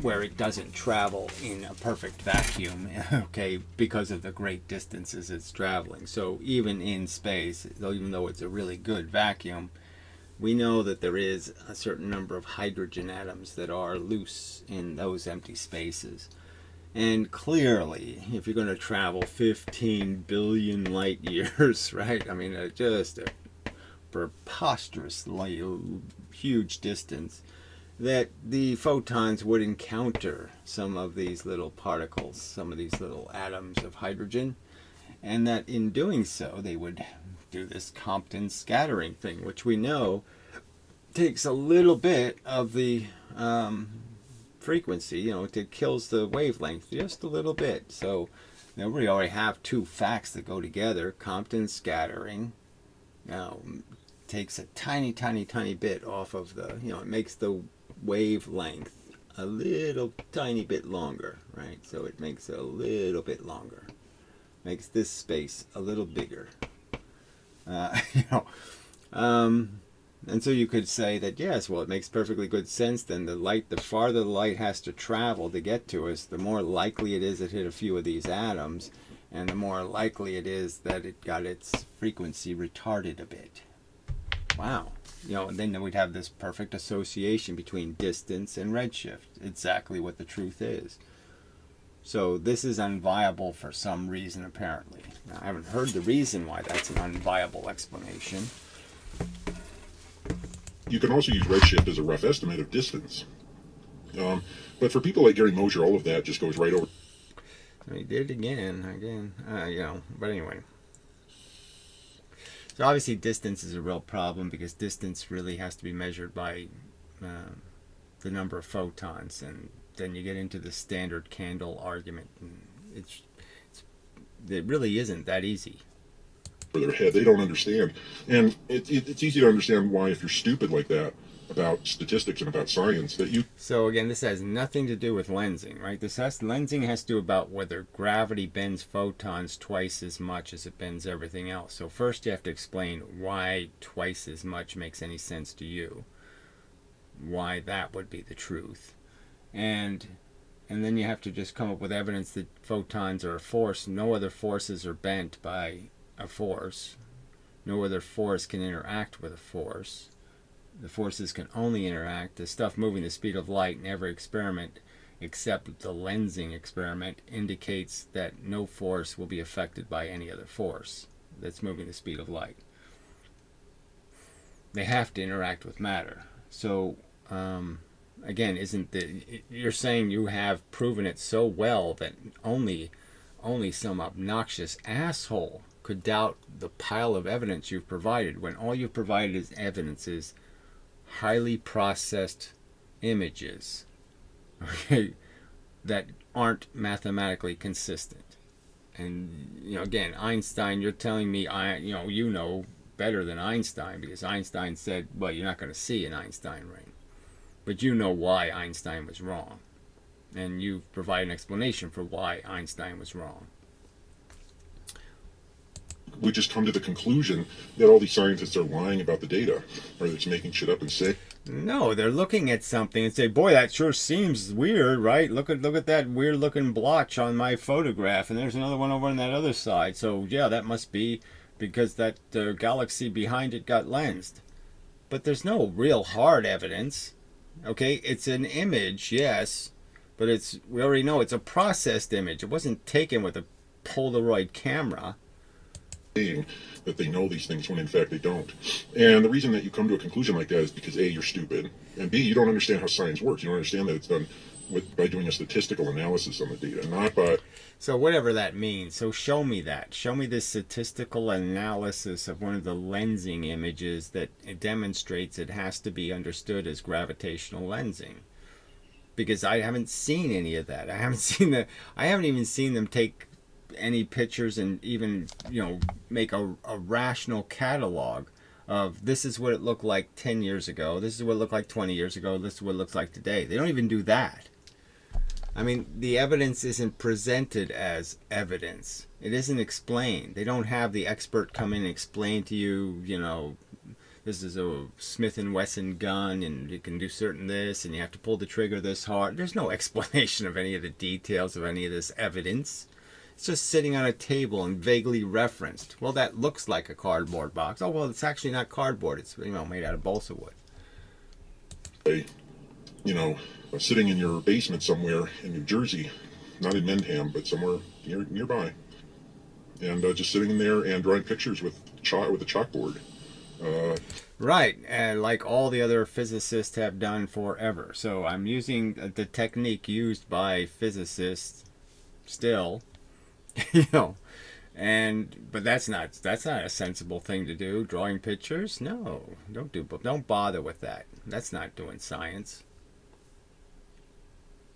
where it doesn't travel in a perfect vacuum, okay, because of the great distances it's traveling. So even in space, even though it's a really good vacuum, we know that there is a certain number of hydrogen atoms that are loose in those empty spaces. And clearly, if you're going to travel 15 billion light years, right? I mean, just a preposterously huge distance, that the photons would encounter some of these little particles, some of these little atoms of hydrogen, and that in doing so, they would do this Compton scattering thing, which we know takes a little bit of the frequency, it kills the wavelength just a little bit. So we already have two facts that go together. Compton scattering takes a tiny, tiny, tiny bit off of the, it makes the wavelength a little tiny bit longer, right? So it makes it a little bit longer, makes this space a little bigger. And so you could say that, yes, well, it makes perfectly good sense. Then the farther the light has to travel to get to us, the more likely it is it hit a few of these atoms, and the more likely it is that it got its frequency retarded a bit. Wow. And then we'd have this perfect association between distance and redshift, exactly what the truth is. So this is unviable for some reason, apparently. Now, I haven't heard the reason why that's an unviable explanation. You can also use redshift as a rough estimate of distance. But for people like Gary Mosher, all of that just goes right over. He did it again, but anyway. So obviously distance is a real problem because distance really has to be measured by the number of photons, and then you get into the standard candle argument, and it really isn't that easy. For their head, they don't understand, and it's easy to understand why, if you're stupid like that about statistics and about science, that you. So again, this has nothing to do with lensing, right? Lensing has to do about whether gravity bends photons twice as much as it bends everything else. So first you have to explain why twice as much makes any sense to you, why that would be the truth, and then you have to just come up with evidence that photons are a force. No other forces are bent by a force. No other force can interact with a force. The forces can only interact. The stuff moving the speed of light in every experiment except the lensing experiment indicates that no force will be affected by any other force that's moving the speed of light. They have to interact with matter. So again, you're saying you have proven it so well that only only some obnoxious asshole could doubt the pile of evidence you've provided when all you've provided as evidence is highly processed images, okay, that aren't mathematically consistent. And again, Einstein, you're telling me you know better than Einstein, because Einstein said, well, you're not going to see an Einstein ring, but you know why Einstein was wrong, and you provide an explanation for why Einstein was wrong. We just come to the conclusion that all these scientists are lying about the data, or they're just making shit up and say. No, they're looking at something and say, boy, that sure seems weird, right? Look at that weird looking blotch on my photograph, and there's another one over on that other side. So yeah, that must be because that galaxy behind it got lensed. But there's no real hard evidence. Okay, it's an image, yes, but we already know it's a processed image. It wasn't taken with a Polaroid camera. That they know these things when in fact they don't. And the reason that you come to a conclusion like that is because A, you're stupid, and B, you don't understand how science works. You don't understand that it's done by doing a statistical analysis on the data, not by... So whatever that means, so show me that. Show me this statistical analysis of one of the lensing images that it demonstrates it has to be understood as gravitational lensing. Because I haven't seen any of that. I haven't even seen them take any pictures and even make a rational catalog of this is what it looked like 10 years ago, this is what it looked like 20 years ago, this is what it looks like today. They don't even do that. I mean, the evidence isn't presented as evidence. It isn't explained. They don't have the expert come in and explain to you, this is a Smith & Wesson gun and you can do certain this and you have to pull the trigger this hard. There's no explanation of any of the details of any of this evidence. It's just sitting on a table and vaguely referenced. Well, that looks like a cardboard box. Oh, well, it's actually not cardboard. It's made out of balsa wood. Sitting in your basement somewhere in New Jersey, not in Mendham, but somewhere nearby, and just sitting in there and drawing pictures with a chalkboard. Right, and like all the other physicists have done forever. So I'm using the technique used by physicists still. But that's not a sensible thing to do. Drawing pictures? No, don't bother with that. That's not doing science.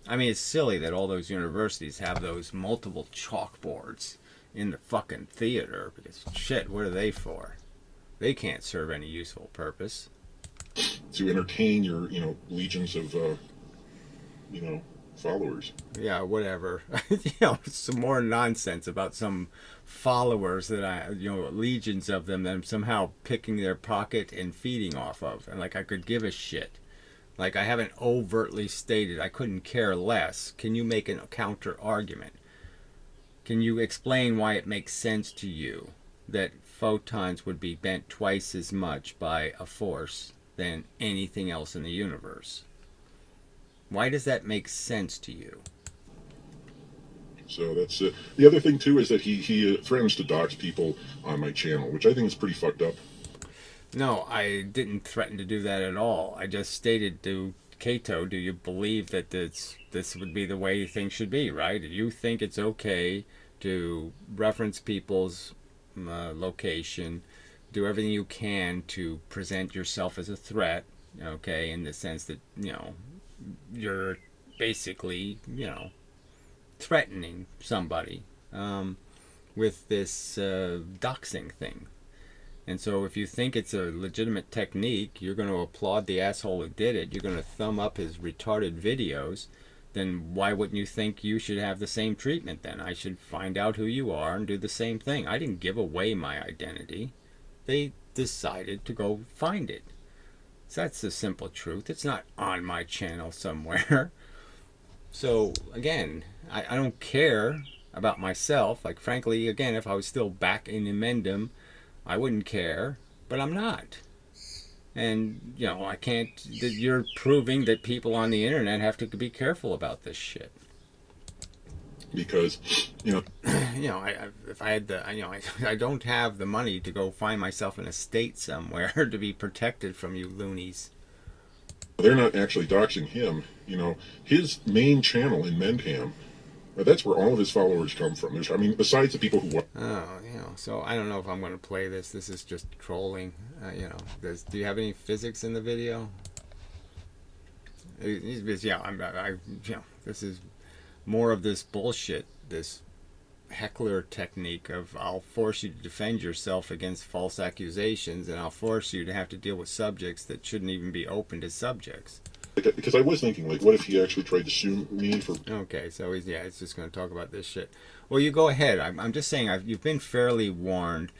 I mean, it's silly that all those universities have those multiple chalkboards in the fucking theater, because shit, what are they for? They can't serve any useful purpose. To entertain your, legions of, followers. Yeah, whatever. Some more nonsense about some followers that legions of them that I'm somehow picking their pocket and feeding off of. And like I could give a shit. Like I haven't overtly stated I couldn't care less. Can you make a counter argument? Can you explain why it makes sense to you that photons would be bent twice as much by a force than anything else in the universe? Why does that make sense to you? So that's it. The other thing, too, is that he threatens to dox people on my channel, which I think is pretty fucked up. No, I didn't threaten to do that at all. I just stated to Cato, do you believe that this would be the way things should be, right? Do you think it's okay to reference people's location, do everything you can to present yourself as a threat, okay, in the sense that, you're basically, threatening somebody with this doxing thing. And so if you think it's a legitimate technique, you're going to applaud the asshole who did it, you're going to thumb up his retarded videos, then why wouldn't you think you should have the same treatment then? I should find out who you are and do the same thing. I didn't give away my identity. They decided to go find it. So that's the simple truth. It's not on my channel somewhere. So, again, I don't care about myself. Like, frankly, again, if I was still back in Emendum, I wouldn't care. But I'm not. And, I can't... You're proving that people on the internet have to be careful about this shit. Because, if I had the, I don't have the money to go find myself in a state somewhere to be protected from you loonies. They're not actually doxing him. His main channel in Mendham, That's where all of his followers come from. I mean, besides the people who... Oh, so I don't know if I'm going to play this. This is just trolling. Do you have any physics in the video? This is more of this bullshit, this heckler technique of I'll force you to defend yourself against false accusations, and I'll force you to have to deal with subjects that shouldn't even be open to subjects. Because I was thinking, what if he actually tried to sue me for... Okay, so he's just going to talk about this shit. Well, you go ahead. I'm just saying, you've been fairly warned.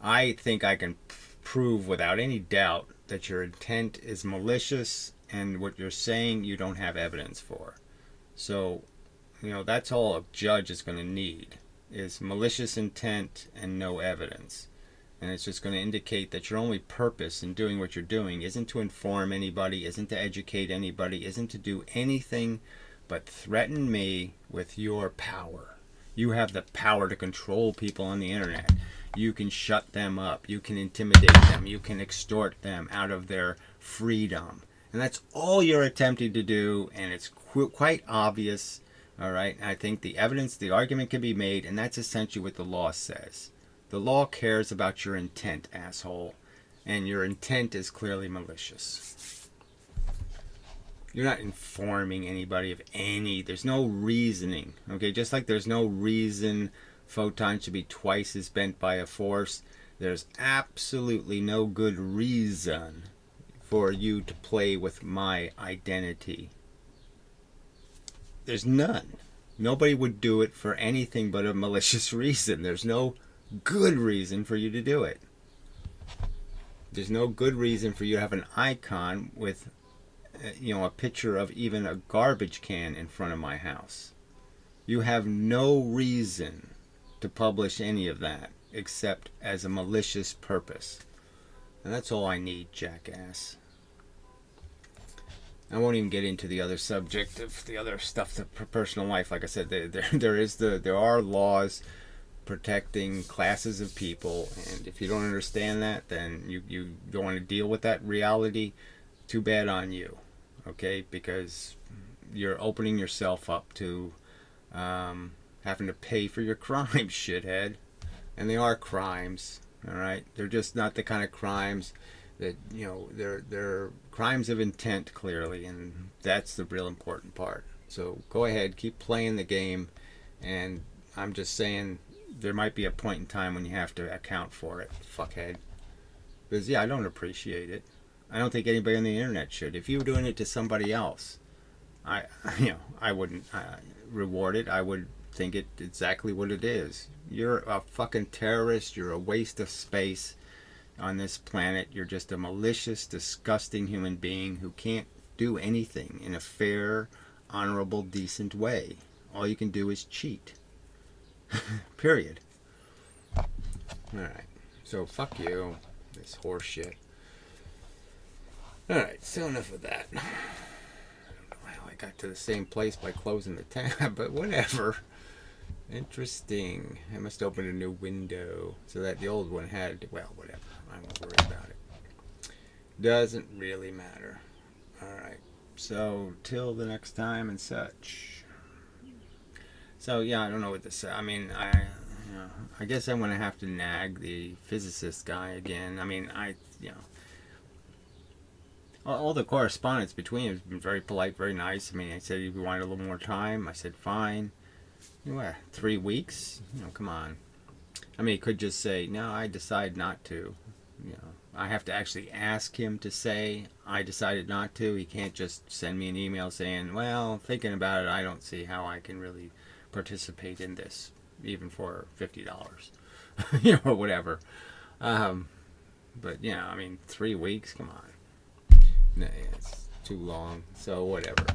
I think I can prove without any doubt that your intent is malicious, and what you're saying you don't have evidence for. So, that's all a judge is going to need, is malicious intent and no evidence. And it's just going to indicate that your only purpose in doing what you're doing isn't to inform anybody, isn't to educate anybody, isn't to do anything but threaten me with your power. You have the power to control people on the internet. You can shut them up. You can intimidate them. You can extort them out of their freedom. And that's all you're attempting to do, and it's quite obvious. All right, I think the argument can be made, and that's essentially what the law says. The law cares about your intent, asshole, and your intent is clearly malicious. You're not informing anybody of there's no reasoning, okay? Just like there's no reason photons should be twice as bent by a force, there's absolutely no good reason for you to play with my identity. There's none. Nobody would do it for anything but a malicious reason. There's no good reason for you to do it. There's no good reason for you to have an icon with a picture of even a garbage can in front of my house. You have no reason to publish any of that except as a malicious purpose. And that's all I need, jackass. I won't even get into the other subject of the other stuff, the personal life. Like I said, there are laws protecting classes of people, and if you don't understand that, then you don't want to deal with that reality. Too bad on you, okay? Because you're opening yourself up to having to pay for your crimes, shithead. And they are crimes, all right? They're just not the kind of crimes that, they're crimes of intent, clearly, and that's the real important part. So go ahead, keep playing the game, and I'm just saying there might be a point in time when you have to account for it, fuckhead. Because, I don't appreciate it. I don't think anybody on the internet should. If you were doing it to somebody else, I wouldn't reward it. I would think it exactly what it is. You're a fucking terrorist. You're a waste of space on this planet. You're just a malicious, disgusting human being who can't do anything in a fair, honorable, decent way. All you can do is cheat. Period. Alright. So, fuck you. This horse shit. Alright, so enough of that. I don't know how I got to the same place by closing the tab, but whatever. Interesting. I must open a new window so that the old one had... Well, whatever. I won't worry about it. Doesn't really matter. Alright. So, till the next time and such. So, I don't know what to say. I mean, I guess I'm going to have to nag the physicist guy again. I mean, all the correspondence between them has been very polite, very nice. I mean, I said he wanted a little more time. I said, fine. 3 weeks? Come on. I mean, he could just say, no, I decide not to. I have to actually ask him to say, I decided not to. He can't just send me an email saying, well, thinking about it, I don't see how I can really participate in this, even for $50. Or whatever. But, I mean, 3 weeks? Come on. No, it's too long. So, whatever.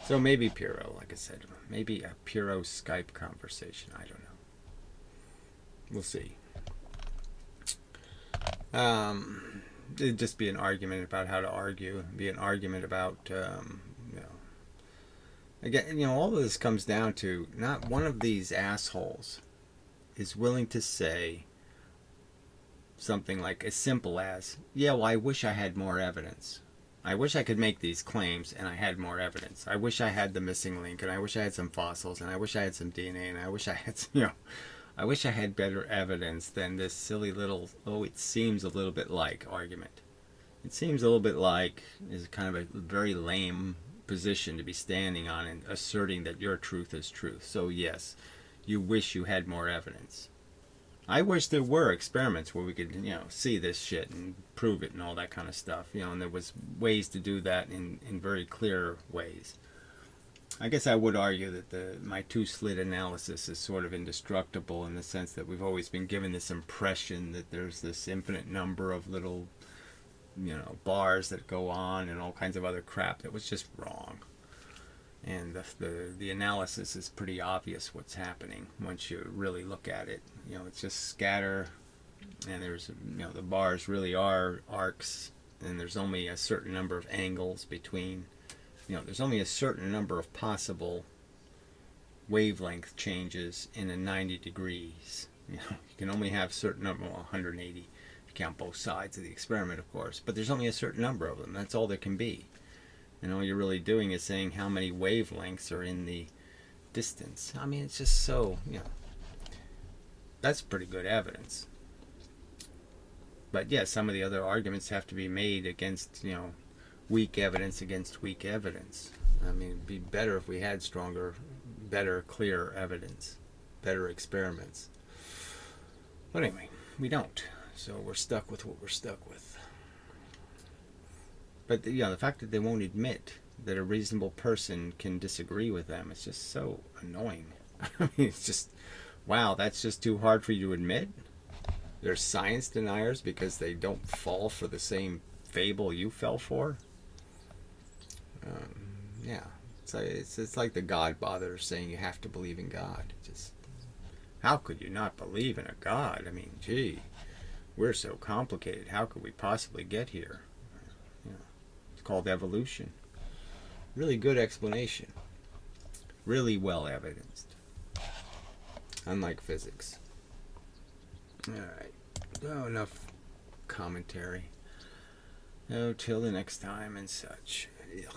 So, maybe Puro, like I said. Maybe a Puro Skype conversation. I don't know. We'll see. It'd just be an argument about how to argue. It'd be an argument about, again, all of this comes down to not one of these assholes is willing to say something like as simple as, yeah, well, I wish I had more evidence. I wish I could make these claims and I had more evidence. I wish I had the missing link, and I wish I had some fossils, and I wish I had some DNA, and I wish I had some, I wish I had better evidence than this silly little, oh, it seems a little bit like argument. It seems a little bit like is kind of a very lame position to be standing on and asserting that your truth is truth. So yes, you wish you had more evidence. I wish there were experiments where we could, see this shit and prove it and all that kind of stuff, and there was ways to do that in very clear ways. I guess I would argue that my two-slit analysis is sort of indestructible in the sense that we've always been given this impression that there's this infinite number of little, bars that go on and all kinds of other crap that was just wrong. And the analysis is pretty obvious what's happening once you really look at it. It's just scatter, and there's, the bars really are arcs, and there's only a certain number of angles between, there's only a certain number of possible wavelength changes in a 90 degrees. You can only have a certain number, 180, if you count both sides of the experiment, of course, but there's only a certain number of them. That's all there can be. And all you're really doing is saying how many wavelengths are in the distance. I mean, it's just so, that's pretty good evidence. But yeah, some of the other arguments have to be made against, weak evidence against weak evidence. I mean, it'd be better if we had stronger, better, clearer evidence, better experiments. But anyway, we don't. So we're stuck with what we're stuck with. But the fact that they won't admit that a reasonable person can disagree with them is just so annoying. I mean, it's just, wow, that's just too hard for you to admit? They're science deniers because they don't fall for the same fable you fell for? Yeah, it's like the God bothers saying you have to believe in God. Just, how could you not believe in a God? I mean, gee, we're so complicated. How could we possibly get here? Called evolution. Really good explanation. Really well evidenced. Unlike physics. Alright. Oh, enough commentary. Oh, till the next time and such. Ugh.